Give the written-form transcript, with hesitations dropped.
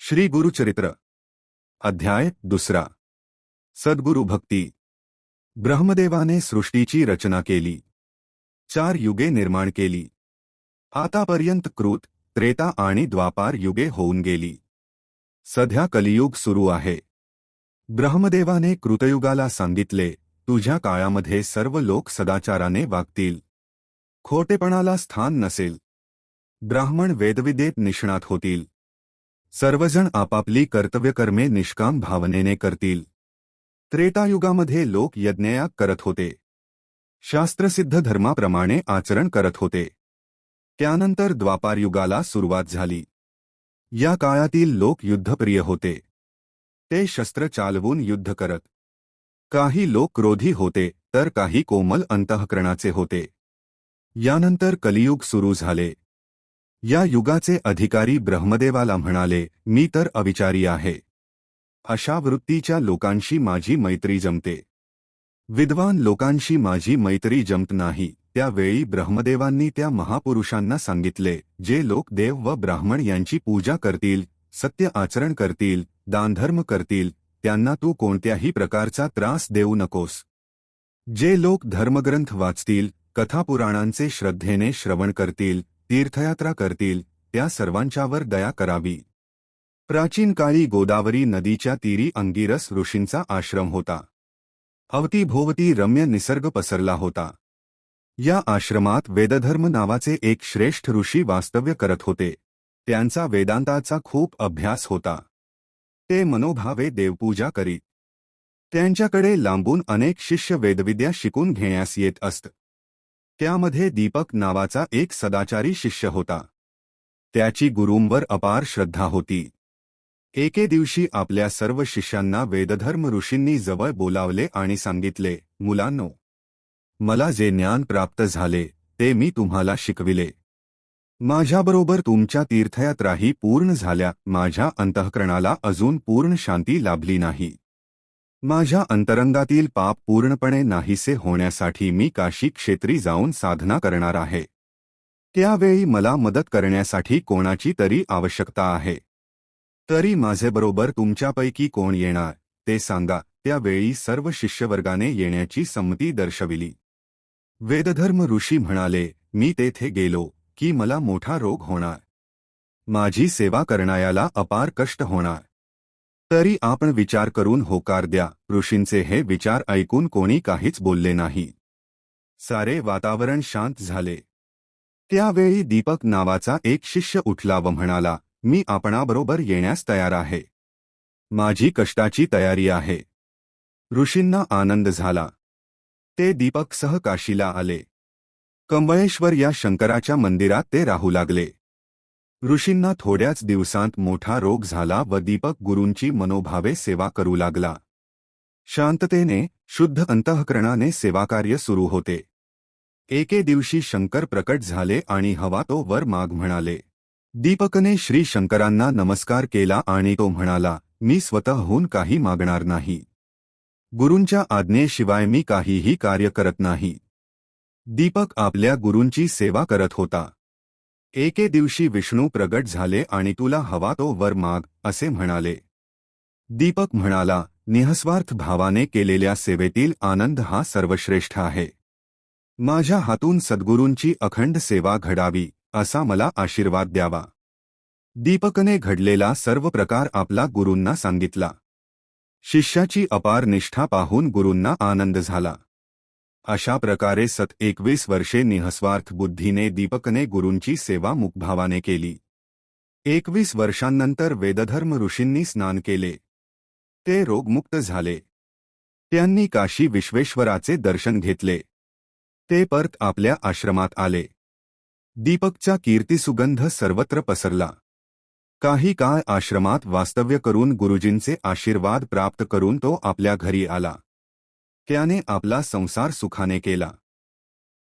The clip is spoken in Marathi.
श्री गुरुचरित्र अध्याय 2 सद्गुरु भक्ती। ब्रह्मदेवाने सृष्टीची रचना केली, 4 युगे निर्माण केली। आतापर्यंत कृत, त्रेता आणि द्वापार युगे होऊन गेली। सध्या कलियुग सुरू आहे। ब्रह्मदेवाने कृतयुगाला सांगितले, तुझ्या काळामध्ये सर्व लोक सदाचाराने वागतील, खोटेपणाला स्थान नसेल। ब्राह्मण वेदविद्येत निष्णात होतील, सर्वजण आपापली कर्तव्यकर्मे निष्काम भावनेने करतील। त्रेतायुगामध्ये लोक यज्ञयाग करत होते, शास्त्रसिद्ध धर्माप्रमाणे आचरण करत होते। त्यानंतर द्वापार युगाला सुरुवात झाली। या काळातील लोक युद्धप्रिय होते, ते शस्त्र चालवून युद्ध करत। काही लोक क्रोधी होते, तर काही कोमल अंतःकरणाचे होते। यानंतर कलियुग सुरू झाले। या युगाचे अधिकारी ब्रह्मदेवाला म्हणाले, मी तर अविचारी आहे, अशा वृत्तीच्या लोकांशी माझी मैत्री जमते, विद्वान लोकांशी माझी मैत्री जमत नाही। त्यावेळी ब्रह्मदेवांनी त्या महापुरुषांना सांगितले, जे लोक देव व ब्राह्मण यांची पूजा करतील, सत्य आचरण करतील, दानधर्म करतील, त्यांना तू कोणत्याही प्रकारचा त्रास देऊ नकोस। जे लोक धर्मग्रंथ वाचतील, कथापुराणांचे श्रद्धेने श्रवण करतील, तीर्थयात्रा करतील, त्या सर्वांच्यावर दया करावी। प्राचीन काळी गोदावरी नदीच्या तीरी अंगिरस ऋषींचा आश्रम होता। अवतीभोवती रम्य निसर्ग पसरला होता। या आश्रमात वेदधर्म नावाचे एक श्रेष्ठ ऋषी वास्तव्य करत होते। त्यांचा वेदांताचा खूप अभ्यास होता। ते मनोभावे देवपूजा करीत। त्यांच्याकडे लांबून अनेक शिष्य वेदविद्या शिकून घेण्यास येत असत। त्यामध्ये दीपक नावाचा एक सदाचारी शिष्य होता। त्याची गुरूंवर अपार श्रद्धा होती। एके दिवशी आपल्या सर्व शिष्यांना वेदधर्म ऋषींनी जवळ बोलावले आणि सांगितले, मुलांनो, मला जे ज्ञान प्राप्त झाले ते मी तुम्हाला शिकविले। माझ्याबरोबर तुमच्या तीर्थयात्राही पूर्ण झाल्या। माझ्या अंतःकरणाला अजून पूर्ण शांती लाभली नाही। माझ्या अंतरंगातील पाप पूर्णपणे नाहीसे होण्यासाठी मी काशी क्षेत्री जाऊन साधना करणार आहे। त्यावेळी मला मदत करण्यासाठी कोणाची तरी आवश्यकता आहे। तरी माझ्याबरोबर तुमच्यापैकी कोण येणार ते सांगा। त्यावेळी सर्व शिष्यवर्गाने येण्याची संमती दर्शविली। वेदधर्म ऋषी म्हणाले, मी तेथे गेलो की मला मोठा रोग होणार, माझी सेवा करण्याला अपार कष्ट होणार। तरी आपण विचार करून होकार द्या। ऋषींचे हे विचार ऐकून कोणी काहीच बोलले नाही। सारे वातावरण शांत झाले। त्यावेळी दीपक नावाचा एक शिष्य उठला व म्हणाला, मी आपणाबरोबर येण्यास तयार आहे, माझी कष्टाची तयारी आहे। ऋषींना आनंद झाला। ते दीपकसह काशीला आले। कंबळेश्वर या शंकराच्या मंदिरात ते राहू लागले। ऋषींना थोड्याच दिवसांत मोठा रोग झाला व दीपक गुरूंची मनोभावे सेवा करू लागला। शांततेने, शुद्ध अंतःकरणाने सेवाकार्य सुरू होते। एके दिवशी शंकर प्रकट झाले आणि हवा तो वर माग म्हणाले। दीपकने श्री शंकरांना नमस्कार केला आणि तो म्हणाला, मी स्वतःहून काही मागणार नाही, गुरूंच्या आज्ञेशिवाय मी काहीही कार्य करत नाही। दीपक आपल्या गुरूंची सेवा करत होता। एके दिवशी विष्णू प्रगट झाले आणि तुला हवा तो वर माग असे म्हणाले। दीपक म्हणाला, निःस्वार्थ भावाने केलेल्या सेवेतील आनंद हा सर्वश्रेष्ठ आहे। माझ्या हातून सद्गुरूंची अखंड सेवा घडावी असा मला आशीर्वाद द्यावा। दीपकने घडलेला सर्व प्रकार आपला गुरूंना सांगितला। शिष्याची अपार निष्ठा पाहून गुरूंना आनंद झाला। अशा प्रकारे 21 वर्षे निःस्वार्थ बुद्धीने दीपकने गुरूंची सेवा मुकभावाने केली। 21 वर्षांनंतर वेदधर्म ऋषींनी स्नान केले। ते रोगमुक्त झाले। त्यांनी काशी विश्वेश्वराचे दर्शन घेतले। ते परत आपल्या आश्रमात आले। दीपकचा कीर्तिसुगंध सर्वत्र पसरला। काही काळ आश्रमात वास्तव्य करून गुरुजींचे आशीर्वाद प्राप्त करून तो आपल्या घरी आला। त्याने आपला संसार सुखाने केला।